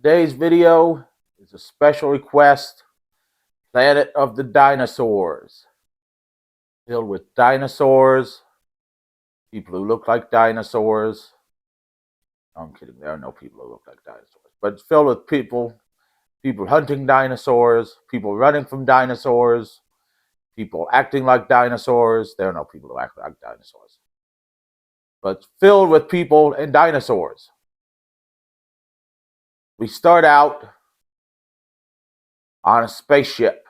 Today's video is a special request, Planet of the Dinosaurs. Filled with dinosaurs, people who look like dinosaurs. No, I'm kidding, there are no people who look like dinosaurs. But it's filled with people hunting dinosaurs, people running from dinosaurs, people acting like dinosaurs. There are no people who act like dinosaurs. But it's filled with people and dinosaurs. We start out on a spaceship,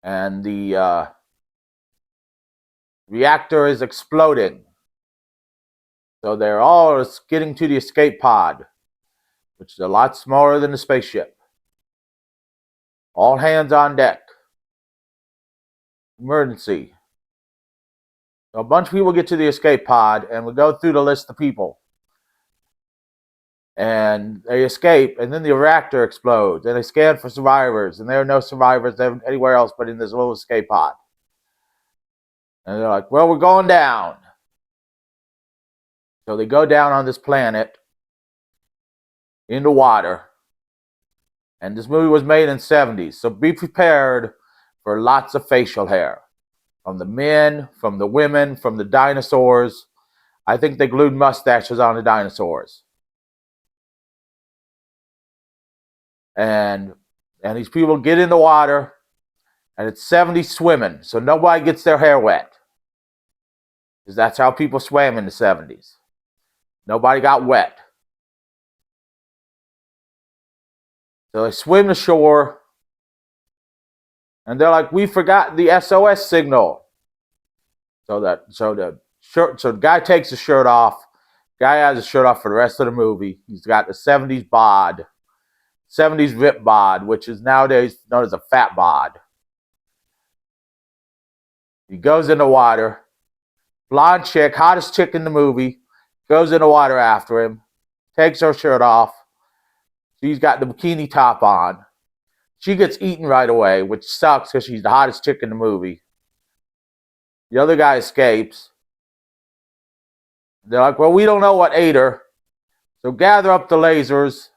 and the reactor is exploding. So they're all getting to the escape pod, which is a lot smaller than the spaceship. All hands on deck. Emergency. So a bunch of people get to the escape pod, and we go through the list of people. And they escape, and then the reactor explodes, and they scan for survivors, and there are no survivors anywhere else but in this little escape pod. And they're like, well, we're going down. So they go down on this planet into water. And this movie was made in the 70s, so be prepared for lots of facial hair. From the men, from the women, from the dinosaurs. I think they glued mustaches on the dinosaurs. And these people get in the water, and it's 70s swimming, so nobody gets their hair wet. Because that's how people swam in the 70s. Nobody got wet. So they swim to shore, and they're like, we forgot the SOS signal. So the guy takes his shirt off. Guy has his shirt off for the rest of the movie. He's got the 70s bod, 70s rip bod, which is nowadays known as a fat bod. He goes in the water. Blonde chick, hottest chick in the movie, goes in the water after him, takes her shirt off. She's got the bikini top on. She gets eaten right away, which sucks because she's the hottest chick in the movie. The other guy escapes. They're like, well, we don't know what ate her. So gather up the lasers.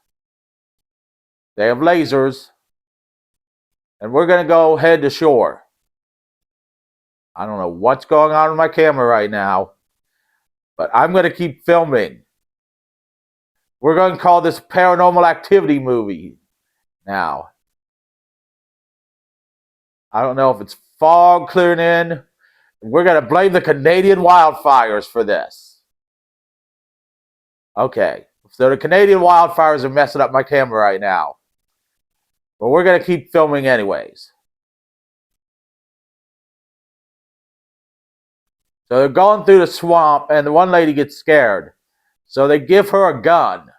They have lasers. And we're going to go head to shore. I don't know what's going on with my camera right now, but I'm going to keep filming. We're going to call this Paranormal Activity movie now. I don't know if it's fog clearing in. We're going to blame the Canadian wildfires for this. Okay, so the Canadian wildfires are messing up my camera right now. But we're going to keep filming anyways. So they're going through the swamp, and the one lady gets scared. So they give her a gun.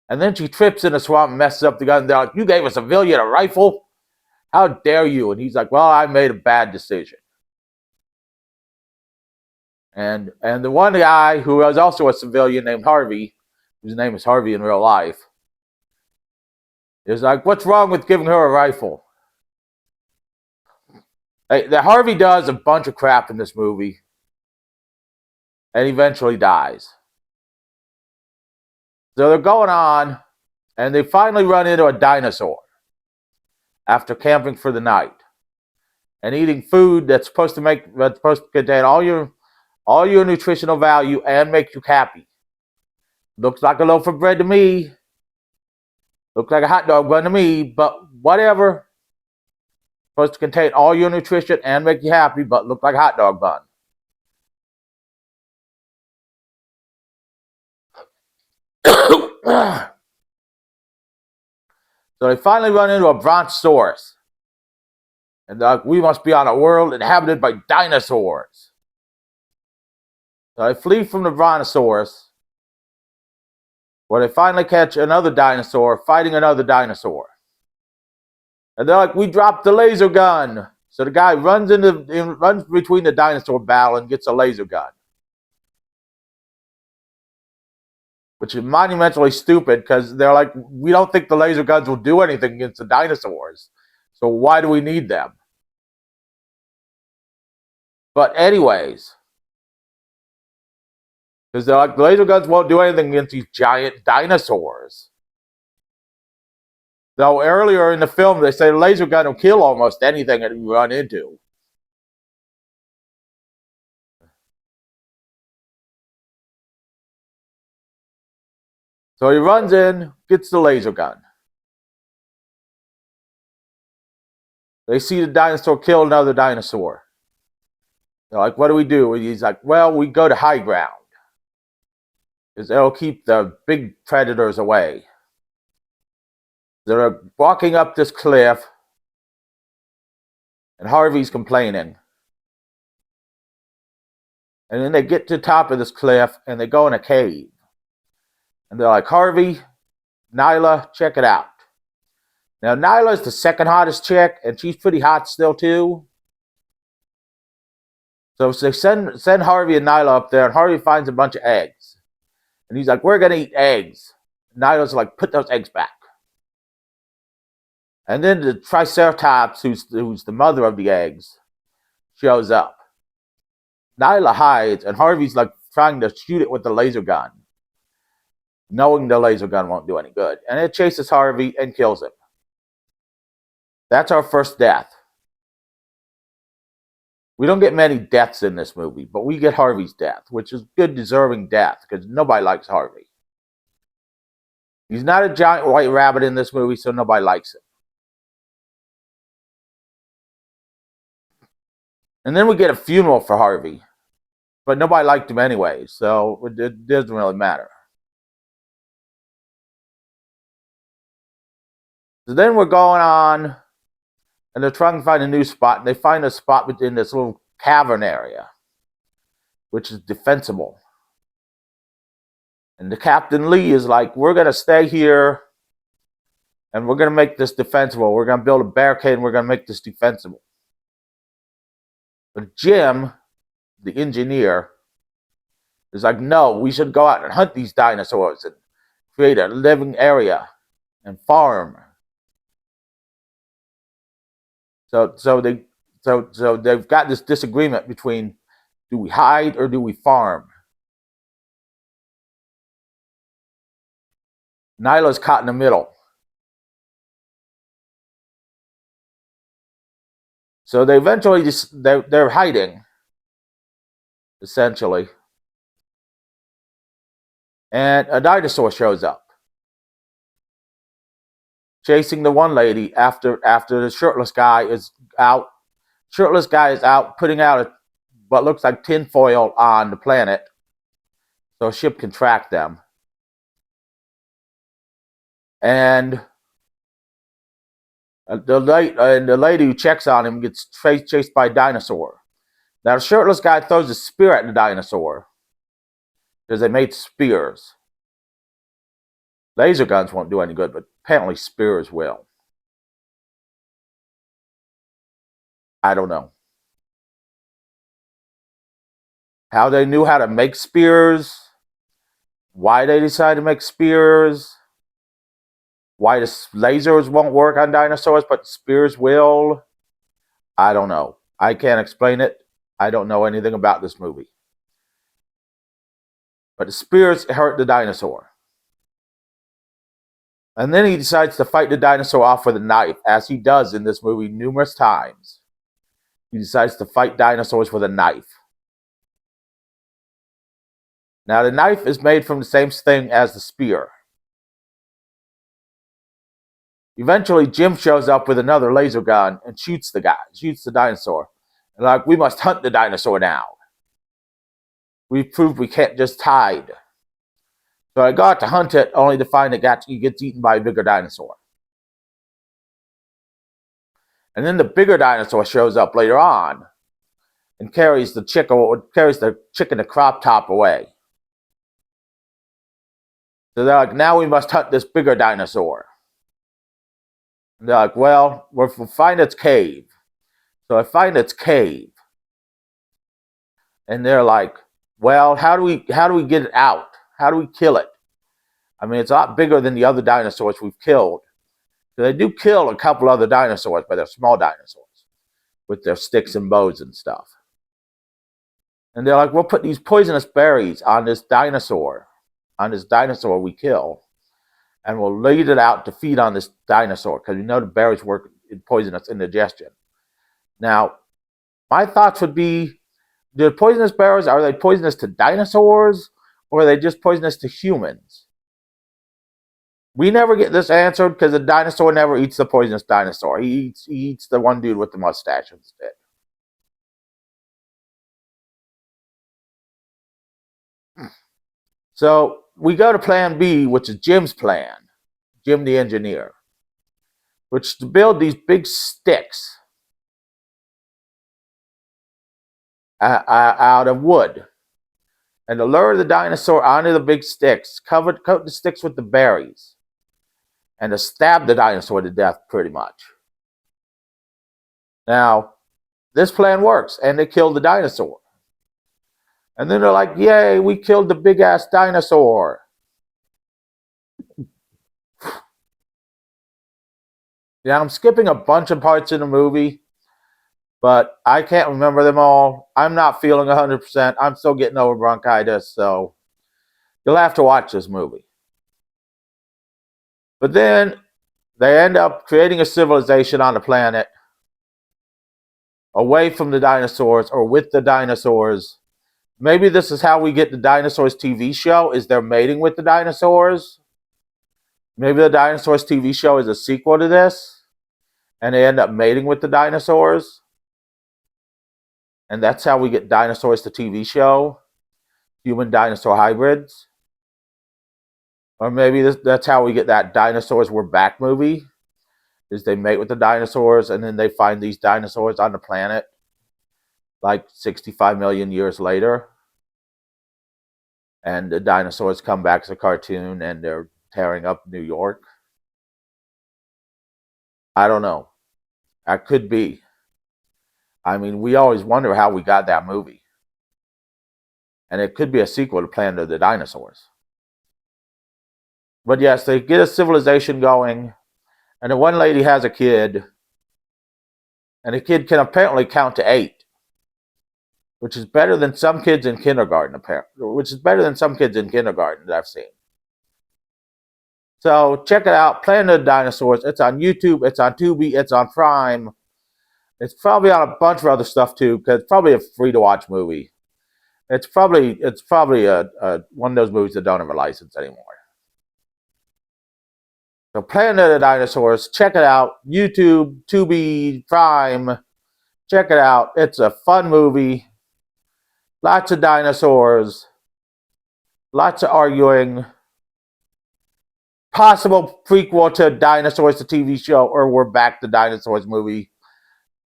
And then she trips in the swamp and messes up the gun. They're like, you gave a civilian a rifle? How dare you? And he's like, well, I made a bad decision. And the one guy who was also a civilian named Harvey, whose name is Harvey in real life, is like, what's wrong with giving her a rifle? The Harvey does a bunch of crap in this movie and eventually dies. So they're going on, and they finally run into a dinosaur after camping for the night and eating food that's supposed to contain all your nutritional value and make you happy. Looks like a loaf of bread to me. Looks like a hot dog bun to me, but whatever. Supposed to contain all your nutrition and make you happy, but look like a hot dog bun. So they finally run into a brontosaurus. And they're like, we must be on a world inhabited by dinosaurs. So they flee from the brontosaurus, where they finally catch another dinosaur fighting another dinosaur. And they're like, we dropped the laser gun. So the guy runs between the dinosaur battle and gets a laser gun. Which is monumentally stupid because they're like, we don't think the laser guns will do anything against the dinosaurs. So why do we need them? But anyways, Because they're like, the laser guns won't do anything against these giant dinosaurs. Though earlier in the film, they say the laser gun will kill almost anything that you run into. So he runs in, gets the laser gun. They see the dinosaur kill another dinosaur. They're like, what do we do? And he's like, well, we go to high ground. Because it'll keep the big predators away. They're walking up this cliff, and Harvey's complaining. And then they get to the top of this cliff, and they go in a cave. And they're like, Harvey, Nyla, check it out. Now, Nyla's the second hottest chick, and she's pretty hot still, too. So they send Harvey and Nyla up there, and Harvey finds a bunch of eggs. And he's like, we're going to eat eggs. Nyla's like, put those eggs back. And then the Triceratops, who's the mother of the eggs, shows up. Nyla hides, and Harvey's like trying to shoot it with the laser gun, knowing the laser gun won't do any good. And it chases Harvey and kills him. That's our first death. We don't get many deaths in this movie, but we get Harvey's death, which is good, deserving death, because nobody likes Harvey. He's not a giant white rabbit in this movie, so nobody likes him. And then we get a funeral for Harvey, but nobody liked him anyway, so it doesn't really matter. So then we're going on, and they're trying to find a new spot, and they find a spot within this little cavern area, which is defensible. And the Captain Lee is like, we're going to stay here, and we're going to make this defensible. We're going to build a barricade, and we're going to make this defensible. But Jim, the engineer, is like, no, we should go out and hunt these dinosaurs and create a living area and farm. So they've got this disagreement between, do we hide or do we farm? Nyla's caught in the middle. So they eventually they're hiding, essentially. And a dinosaur shows up, chasing the one lady after the shirtless guy is out. Shirtless guy is out putting out what looks like tinfoil on the planet, so a ship can track them. And the lady who checks on him gets chased by a dinosaur. Now the shirtless guy throws a spear at the dinosaur because they made spears. Laser guns won't do any good, but apparently spears will. I don't know how they knew how to make spears, why they decided to make spears, why the lasers won't work on dinosaurs, but spears will. I don't know. I can't explain it. I don't know anything about this movie. But the spears hurt the dinosaur. And then he decides to fight the dinosaur off with a knife, as he does in this movie numerous times. He decides to fight dinosaurs with a knife. Now, the knife is made from the same thing as the spear. Eventually, Jim shows up with another laser gun and shoots the dinosaur. And like, we must hunt the dinosaur now. We've proved we can't just hide. So I got to hunt it, only to find it gets eaten by a bigger dinosaur. And then the bigger dinosaur shows up later on and carries the chicken the crop top away. So they're like, now we must hunt this bigger dinosaur. And they're like, well, we'll find its cave. So I find its cave. And they're like, well, how do we get it out? How do we kill it? I mean, it's a lot bigger than the other dinosaurs we've killed. So they do kill a couple other dinosaurs, but they're small dinosaurs with their sticks and bows and stuff. And they're like, we'll put these poisonous berries on this dinosaur we kill, and we'll lead it out to feed on this dinosaur because we know the berries work in poisonous indigestion. Now, my thoughts would be, the poisonous berries, are they poisonous to dinosaurs or are they just poisonous to humans? We never get this answered because the dinosaur never eats the poisonous dinosaur. He eats the one dude with the mustache instead. So we go to plan B, which is Jim's plan, Jim the engineer, which is to build these big sticks out of wood and to lure the dinosaur onto the big sticks, coat the sticks with the berries, and to stab the dinosaur to death pretty much. Now, this plan works, and they kill the dinosaur. And then they're like, yay, we killed the big-ass dinosaur. Yeah, I'm skipping a bunch of parts in the movie, but I can't remember them all. I'm not feeling 100%. I'm still getting over bronchitis, so you'll have to watch this movie. But then they end up creating a civilization on the planet away from the dinosaurs or with the dinosaurs. Maybe this is how we get the Dinosaurs TV show, is they're mating with the dinosaurs. Maybe the Dinosaurs TV show is a sequel to this, and they end up mating with the dinosaurs. And that's how we get Dinosaurs the TV show, human dinosaur hybrids. Or maybe that's how we get that Dinosaurs We're Back movie, is they mate with the dinosaurs and then they find these dinosaurs on the planet like 65 million years later. And the dinosaurs come back as a cartoon and they're tearing up New York. I don't know. That could be. I mean, we always wonder how we got that movie. And it could be a sequel to Planet of the Dinosaurs. But yes, they get a civilization going, and the one lady has a kid, and the kid can apparently count to 8, which is better than some kids in kindergarten, apparently. Which is better than some kids in kindergarten that I've seen. So check it out, Planet of the Dinosaurs. It's on YouTube, it's on Tubi, it's on Prime. It's probably on a bunch of other stuff too, because it's probably a free-to-watch movie. It's probably one of those movies that don't have a license anymore. So Planet of the Dinosaurs, check it out. YouTube, Tubi, Prime. Check it out. It's a fun movie. Lots of dinosaurs. Lots of arguing. Possible prequel to Dinosaurs, the TV show, or We're Back to Dinosaurs movie.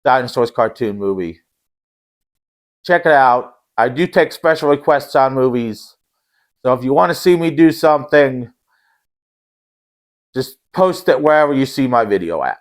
Dinosaurs cartoon movie. Check it out. I do take special requests on movies. So if you want to see me do something, just post it wherever you see my video at.